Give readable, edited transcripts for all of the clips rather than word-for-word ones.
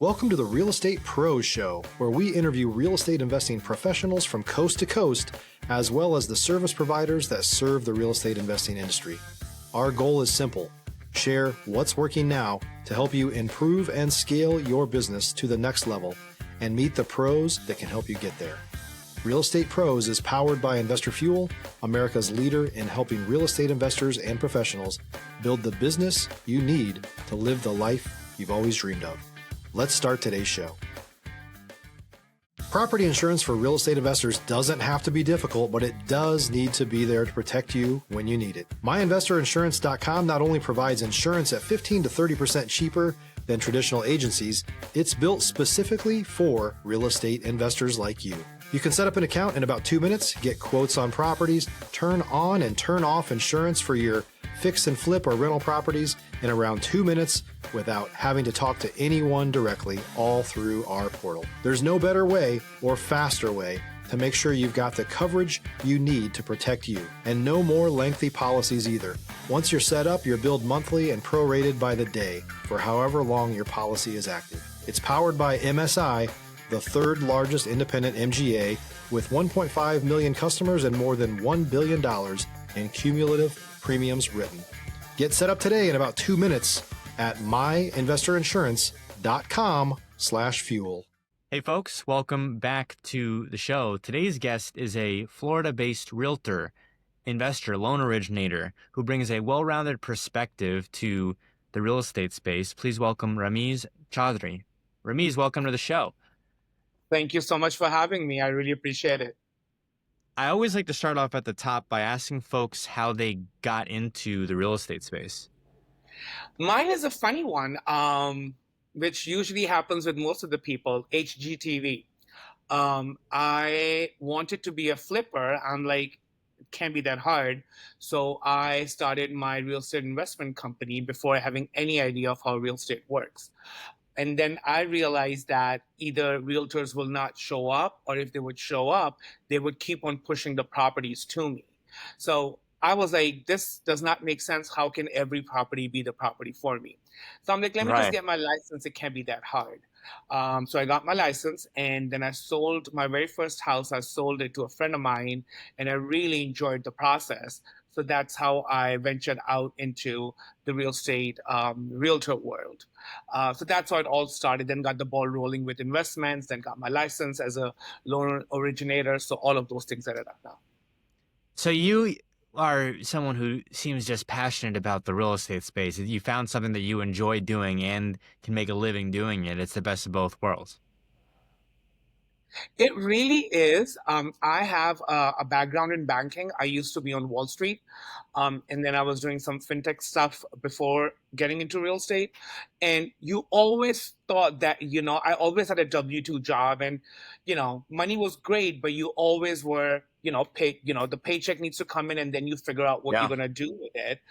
Welcome to the Real Estate Pros Show, where we interview real estate investing professionals from coast to coast, as well as the service providers that serve the real estate investing industry. Our goal is simple: share what's working now to help you improve and scale your business to the next level and meet the pros that can help you get there. Real Estate Pros is powered by Investor Fuel, America's leader in helping real estate investors and professionals build the business you need to live the life you've always dreamed of. Let's start today's show. Property insurance for real estate investors doesn't have to be difficult, but it does need to be there to protect you when you need it. MyInvestorInsurance.com not only provides insurance at 15 to 30% cheaper than traditional agencies, it's built specifically for real estate investors like you. You can set up an account in about 2 minutes, get quotes on properties, turn on and turn off insurance for your fix and flip or rental properties in around 2 minutes without having to talk to anyone directly, all through our portal. There's no better way or faster way to make sure you've got the coverage you need to protect you, and no more lengthy policies either. Once you're set up, you're billed monthly and prorated by the day for however long your policy is active. It's powered by MSI, the third largest independent MGA, with 1.5 million customers and more than $1 billion in cumulative premiums written. Get set up today in about 2 minutes at myinvestorinsurance.com/fuel. Hey folks, welcome back to the show. Today's guest is a Florida-based realtor, investor, loan originator who brings a well-rounded perspective to the real estate space. Please welcome Rameez Chaudhri. Rameez, welcome to the show. Thank you so much for having me. I really appreciate it. I always like to start off at the top by asking folks how they got into the real estate space. Mine is a funny one, which usually happens with most of the people, HGTV. I wanted to be a flipper. I'm like, it can't be that hard. So I started my real estate investment company before having any idea of how real estate works. And then I realized that either realtors will not show up, or if they would show up, they would keep on pushing the properties to me. So I was like, this does not make sense. How can every property be the property for me? So I'm like, let me just get my license. It can't be that hard. So I got my license, and then I sold my very first house. I sold it to a friend of mine, and I really enjoyed the process. So that's how I ventured out into the real estate realtor world. So that's how it all started. Then got the ball rolling with investments, then got my license as a loan originator. So all of those things that I do now. So you are someone who seems just passionate about the real estate space. You found something that you enjoy doing and can make a living doing it. It's the best of both worlds. It really is. I have a background in banking. I used to be on Wall Street, and then I was doing some fintech stuff before getting into real estate. And you always thought that, I always had a W-2 job, and, money was great, but you always were, paid, the paycheck needs to come in, and then you figure out what you're going to do with it.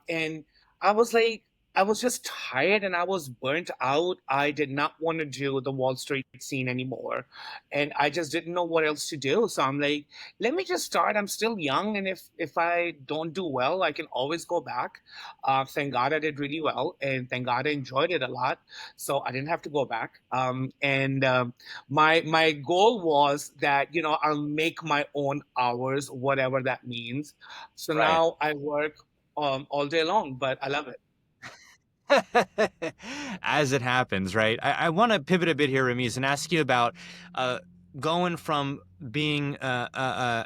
And I was like, I was just tired and I was burnt out. I did not want to do the Wall Street scene anymore. And I just didn't know what else to do. So I'm like, let me just start. I'm still young. And if I don't do well, I can always go back. Thank God I did really well. And thank God I enjoyed it a lot. So I didn't have to go back. My goal was that, I'll make my own hours, whatever that means. So now I work all day long, but I love it. As it happens, right? I want to pivot a bit here, Rameez, and ask you about going from being a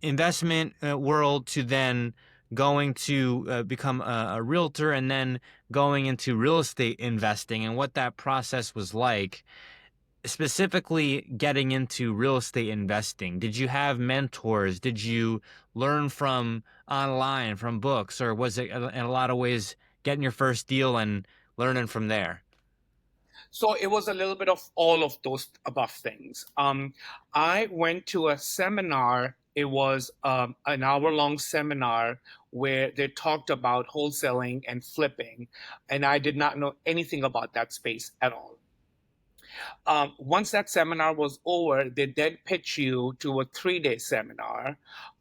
investment world to then going to become a realtor and then going into real estate investing and what that process was like. Specifically getting into real estate investing, did you have mentors? Did you learn from online, from books, or was it in a lot of ways getting your first deal and learning from there? So it was a little bit of all of those above things. I went to a seminar. It was an hour-long seminar where they talked about wholesaling and flipping, and I did not know anything about that space at all. Once that seminar was over, they then pitch you to a 3-day seminar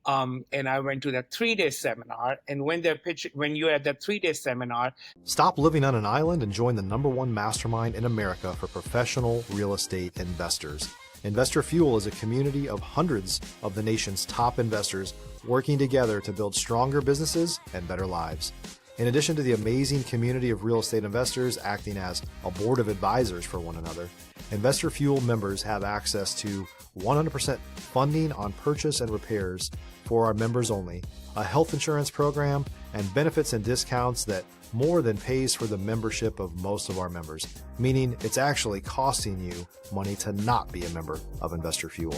And I went to that 3-day seminar. And when you're at that 3-day seminar, Stop living on an island and join the #1 mastermind in America for professional real estate investors. Investor Fuel is a community of hundreds of the nation's top investors working together to build stronger businesses and better lives. In addition to the amazing community of real estate investors acting as a board of advisors for one another, Investor Fuel members have access to 100% funding on purchase and repairs for our members only, a health insurance program, and benefits and discounts that more than pays for the membership of most of our members, meaning it's actually costing you money to not be a member of Investor Fuel.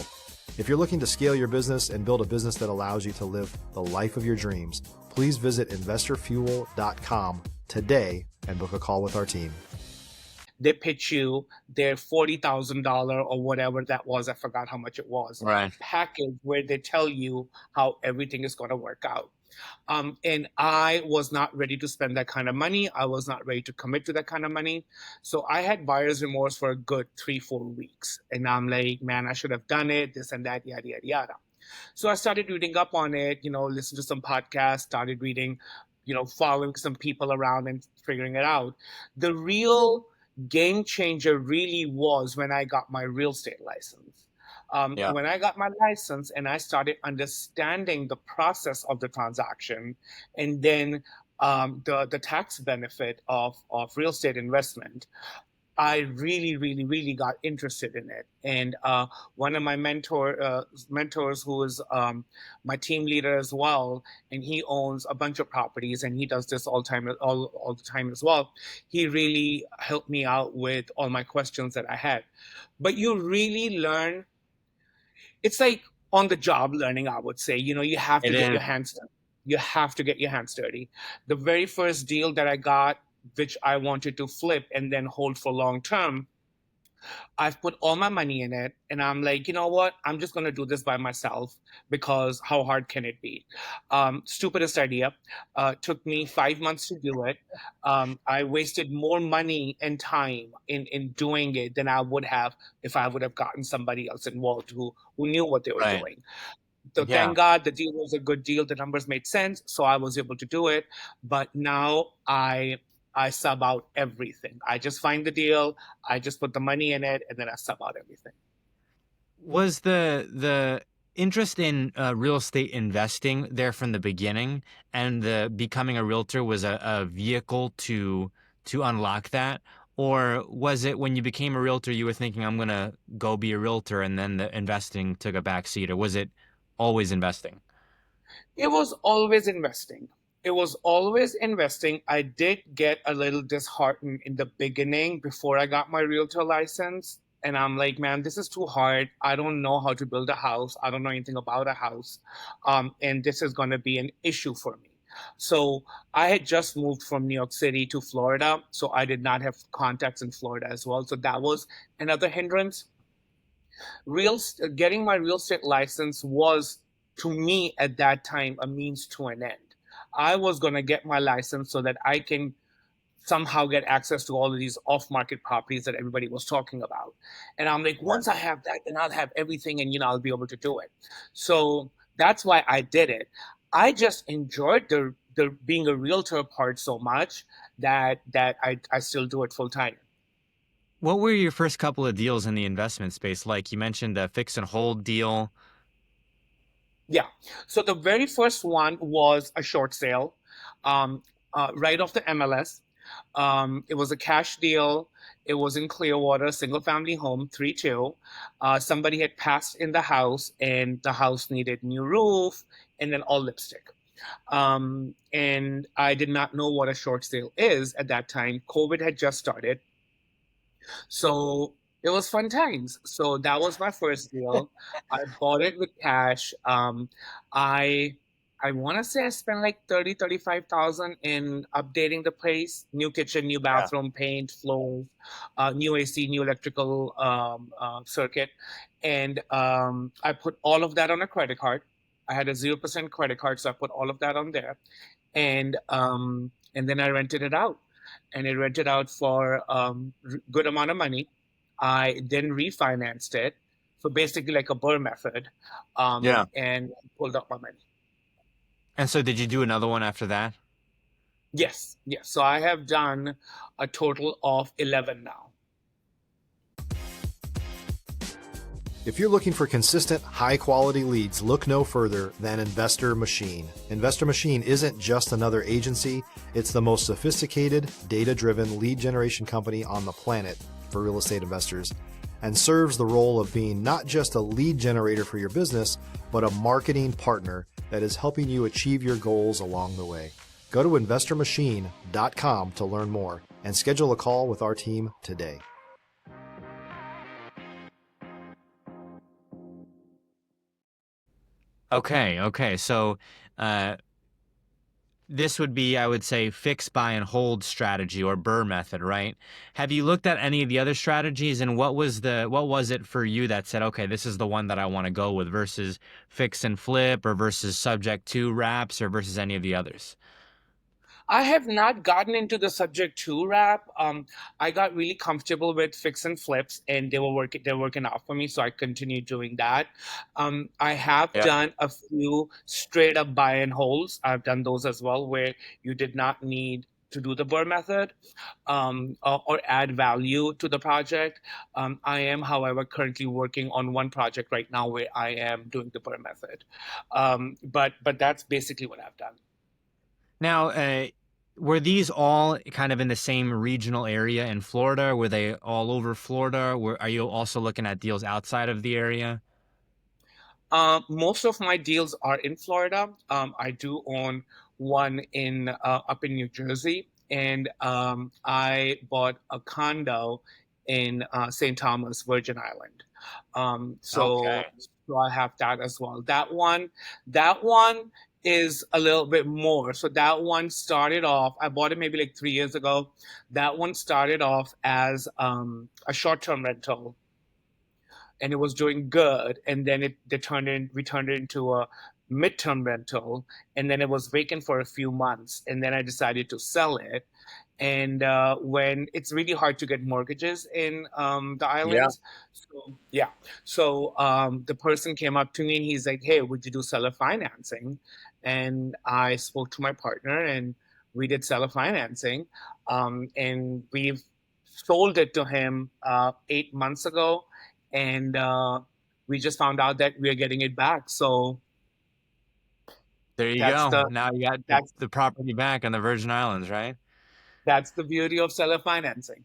If you're looking to scale your business and build a business that allows you to live the life of your dreams, please visit investorfuel.com today and book a call with our team. they pitch you their $40,000 or whatever that was. I forgot how much it was. Right. Package where they tell you how everything is going to work out. And I was not ready to spend that kind of money. I was not ready to commit to that kind of money. So I had buyer's remorse for a good 3-4 weeks. And I'm like, man, I should have done it, this and that, yada, yada, yada. So I started reading up on it, listened to some podcasts, started reading, following some people around and figuring it out. The real game changer really was when I got my real estate license. When I got my license and I started understanding the process of the transaction, and then the tax benefit of real estate investment, I really, really, really got interested in it. And one of my mentors, who is my team leader as well, and he owns a bunch of properties, and he does this all the time as well. He really helped me out with all my questions that I had. But you really learn. It's like on the job learning, I would say. You have to get your hands dirty. You have to get your hands dirty. The very first deal that I got, which I wanted to flip and then hold for long term, I've put all my money in it, and I'm like, you know what? I'm just going to do this by myself, because how hard can it be? Stupidest idea. Took me 5 months to do it. I wasted more money and time in doing it than I would have if I would have gotten somebody else involved who knew what they were doing. So thank God the deal was a good deal. The numbers made sense, so I was able to do it. But now I sub out everything. I just find the deal, I just put the money in it, and then I sub out everything. Was the interest in real estate investing there from the beginning, and the becoming a realtor was a vehicle to unlock that? Or was it when you became a realtor, you were thinking, I'm going to go be a realtor, and then the investing took a backseat? Or was it always investing? It was always investing. It was always investing. I did get a little disheartened in the beginning before I got my realtor license. And I'm like, man, this is too hard. I don't know how to build a house. I don't know anything about a house. And this is going to be an issue for me. So I had just moved from New York City to Florida. So I did not have contacts in Florida as well. So that was another hindrance. Getting my real estate license was, to me at that time, a means to an end. I was going to get my license so that I can somehow get access to all of these off-market properties that everybody was talking about. And I'm like, once I have that, then I'll have everything, and I'll be able to do it. So that's why I did it. I just enjoyed the being a realtor part so much that I still do it full time. What were your first couple of deals in the investment space? Like you mentioned, the fix and hold deal. Yeah. So the very first one was a short sale, right off the MLS. It was a cash deal. It was in Clearwater, single family home, 3-2. Somebody had passed in the house, and the house needed new roof and then all lipstick. And I did not know what a short sale is at that time. COVID had just started. So it was fun times. So that was my first deal. I bought it with cash. I want to say I spent like 35,000 in updating the place: new kitchen, new bathroom, paint, floors, new AC, new electrical circuit, and I put all of that on a credit card. I had a 0% credit card, so I put all of that on there, and then I rented it out. And it rented out for good amount of money. I then refinanced it, so basically like a BRRRR method, and pulled out my money. And so did you do another one after that? Yes, yes. So I have done a total of 11 now. If you're looking for consistent, high-quality leads, look no further than Investor Machine. Investor Machine isn't just another agency, it's the most sophisticated, data-driven lead generation company on the planet for real estate investors, and serves the role of being not just a lead generator for your business, but a marketing partner that is helping you achieve your goals along the way. Go to investormachine.com to learn more and schedule a call with our team today. Okay. So this would be, I would say, fix, buy, and hold strategy, or BRRRR method, right? Have you looked at any of the other strategies, and what was it for you that said, okay, this is the one that I want to go with, versus fix and flip, or versus subject to wraps, or versus any of the others? I have not gotten into the subject to wrap. I got really comfortable with fix and flips, and they're working out for me, so I continue doing that. I have Yeah. done a few straight up buy and holds. I've done those as well, where you did not need to do the BRRRR method, or add value to the project. I am, however, currently working on one project right now where I am doing the BRRRR method. But that's basically what I've done. Now, were these all kind of in the same regional area in Florida? Were they all over Florida? Are you also looking at deals outside of the area? Most of my deals are in Florida. I do own one in up in New Jersey, and I bought a condo in St. Thomas, Virgin Island. Okay. So I have that as well. That one is a little bit more. So that one started off. I bought it maybe like 3 years ago. That one started off as a short-term rental, and it was doing good. And then we turned it into a midterm rental, and then it was vacant for a few months. And then I decided to sell it. And when it's really hard to get mortgages in the Yeah. islands, so yeah, so the person came up to me and he's like, "Hey, would you do seller financing?" And I spoke to my partner, and we did seller financing, and we've sold it to him 8 months ago, and we just found out that we are getting it back. So There you that's go. the Now you got that's the property back on the Virgin Islands, right? that's the beauty of seller financing.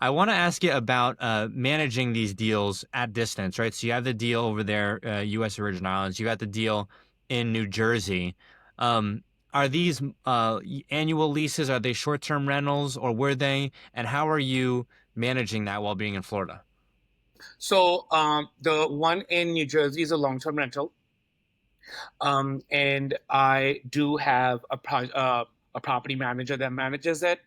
I want to ask you about managing these deals at distance, right? So you have the deal over there, U.S. Virgin Islands. You got the deal in New Jersey. Are these annual leases? Are they short-term rentals, or were they? And how are you managing that while being in Florida? So the one in New Jersey is a long-term rental, and I do have a property manager that manages it.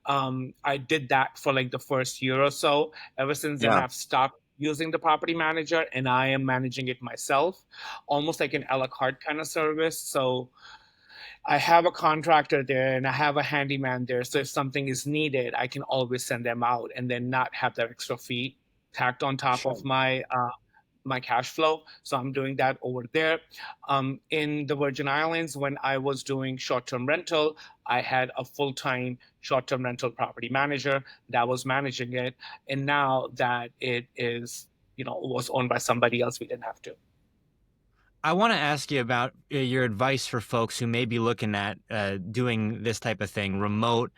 I did that for like the first year or so. Ever since then, Yeah. I've stopped using the property manager, and I am managing it myself, almost like an a la carte kind of service. So I have a contractor there and I have a handyman there. So if something is needed, I can always send them out and then not have that extra fee tacked on top Sure. of my cash flow. So I'm doing that over there. In the Virgin Islands, when I was doing short-term rental, I had a full-time short-term rental property manager that was managing it. And now that it is, was owned by somebody else, we didn't have to. I want to ask you about your advice for folks who may be looking at doing this type of thing, remote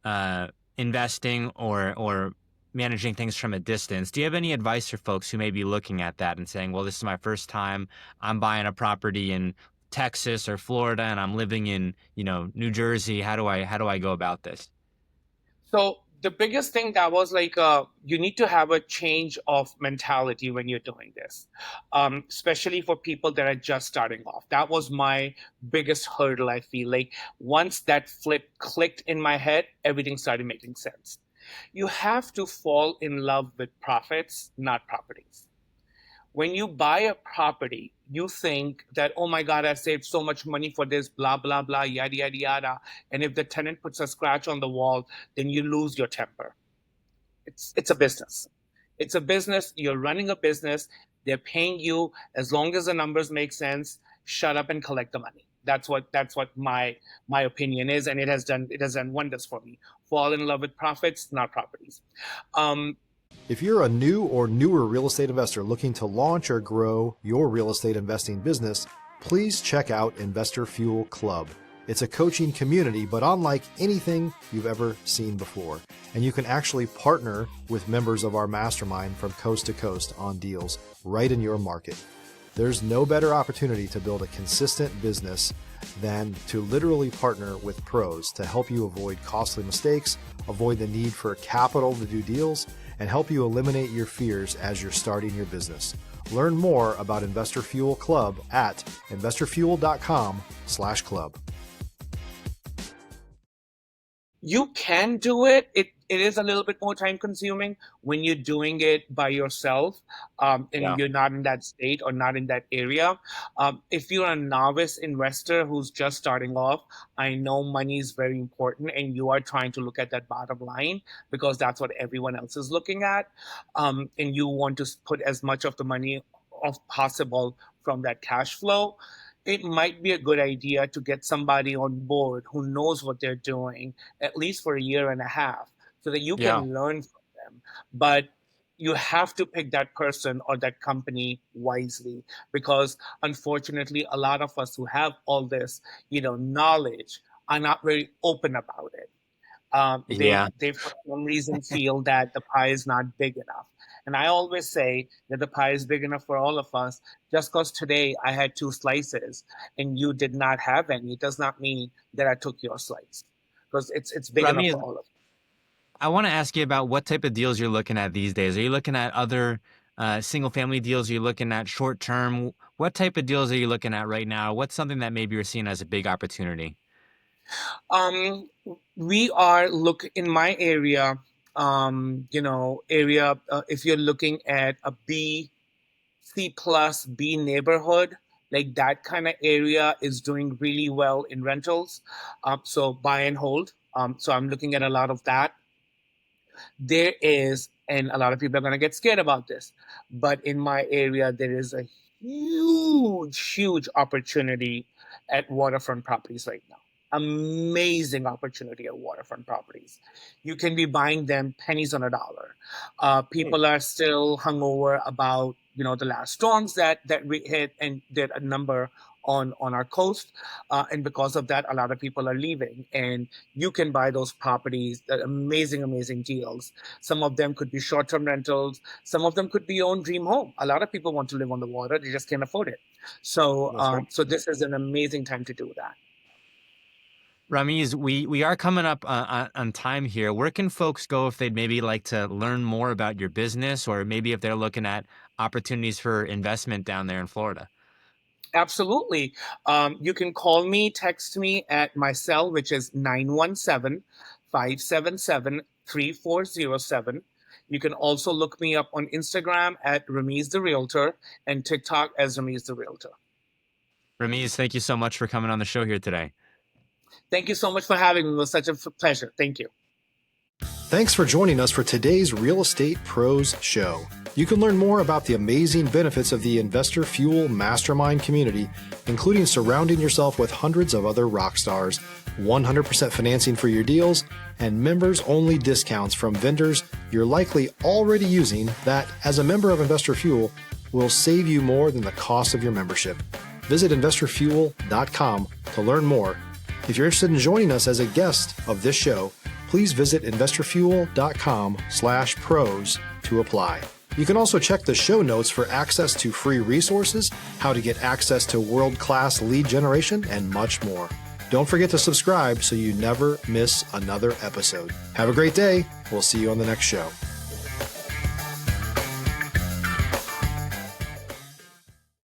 uh, investing, or managing things from a distance. Do you have any advice for folks who may be looking at that and saying, well, this is my first time. I'm buying a property in Texas or Florida, and I'm living in, New Jersey. How do I go about this? So the biggest thing that was like, you need to have a change of mentality when you're doing this, especially for people that are just starting off. That was my biggest hurdle. I feel like once that flip clicked in my head, everything started making sense. You have to fall in love with profits, not properties. When you buy a property, you think that, oh my God, I saved so much money for this, blah, blah, blah, yada, yada, yada. And if the tenant puts a scratch on the wall, then you lose your temper. It's a business. It's a business. You're running a business. They're paying you as long as the numbers make sense. Shut up and collect the money. That's what my opinion is, and it has done wonders for me. Fall in love with profits, not properties. If you're a new or newer real estate investor looking to launch or grow your real estate investing business, please check out Investor Fuel Club. It's a coaching community, but unlike anything you've ever seen before. And you can actually partner with members of our mastermind from coast to coast on deals right in your market. There's no better opportunity to build a consistent business than to literally partner with pros to help you avoid costly mistakes, avoid the need for capital to do deals, and help you eliminate your fears as you're starting your business. Learn more about Investor Fuel Club at investorfuel.com/club. You can do it. It is a little bit more time consuming when you're doing it by yourself, and you're not in that state or not in that area. If you're a novice investor who's just starting off, I know money is very important, and you are trying to look at that bottom line because that's what everyone else is looking at, and you want to put as much of the money of possible from that cash flow. It might be a good idea to get somebody on board who knows what they're doing, at least for a year and a half, so that you Yeah. can learn from them. But you have to pick that person or that company wisely, because unfortunately, a lot of us who have all this, knowledge are not very open about it. Yeah. They for some reason feel that the pie is not big enough. And I always say that the pie is big enough for all of us. Just because today I had 2 slices and you did not have any, it does not mean that I took your slice, because it's big enough for Rameez, all of us. I want to ask you about what type of deals you're looking at these days. Are you looking at other single family deals? Are you looking at short term? What type of deals are you looking at right now? What's something that maybe you're seeing as a big opportunity? We are in my area, if you're looking at a C+B neighborhood, like that kind of area is doing really well in rentals. So buy and hold. So I'm looking at a lot of that. There is, and a lot of people are going to get scared about this, but in my area, there is a huge opportunity at waterfront properties right now. Amazing opportunity at waterfront properties. You can be buying them pennies on a dollar. People are still hungover about the last storms that we hit and did a number on our coast, and because of that, a lot of people are leaving. And you can buy those properties, that amazing deals. Some of them could be short-term rentals. Some of them could be your own dream home. A lot of people want to live on the water; they just can't afford it. So, That's right. so this is an amazing time to do that. Rameez, we are coming up on time here. Where can folks go if they'd maybe like to learn more about your business, or maybe if they're looking at opportunities for investment down there in Florida? Absolutely. You can call me, text me at my cell, which is 917-577-3407. You can also look me up on Instagram at Rameez the Realtor and TikTok as Rameez the Realtor. Rameez, thank you so much for coming on the show here today. Thank you so much for having me. It was such a pleasure. Thank you. Thanks for joining us for today's Real Estate Pros Show. You can learn more about the amazing benefits of the Investor Fuel Mastermind community, including surrounding yourself with hundreds of other rock stars, 100% financing for your deals, and members-only discounts from vendors you're likely already using that, as a member of Investor Fuel, will save you more than the cost of your membership. Visit investorfuel.com to learn more. If you're interested in joining us as a guest of this show, please visit investorfuel.com/pros to apply. You can also check the show notes for access to free resources, how to get access to world-class lead generation, and much more. Don't forget to subscribe so you never miss another episode. Have a great day. We'll see you on the next show.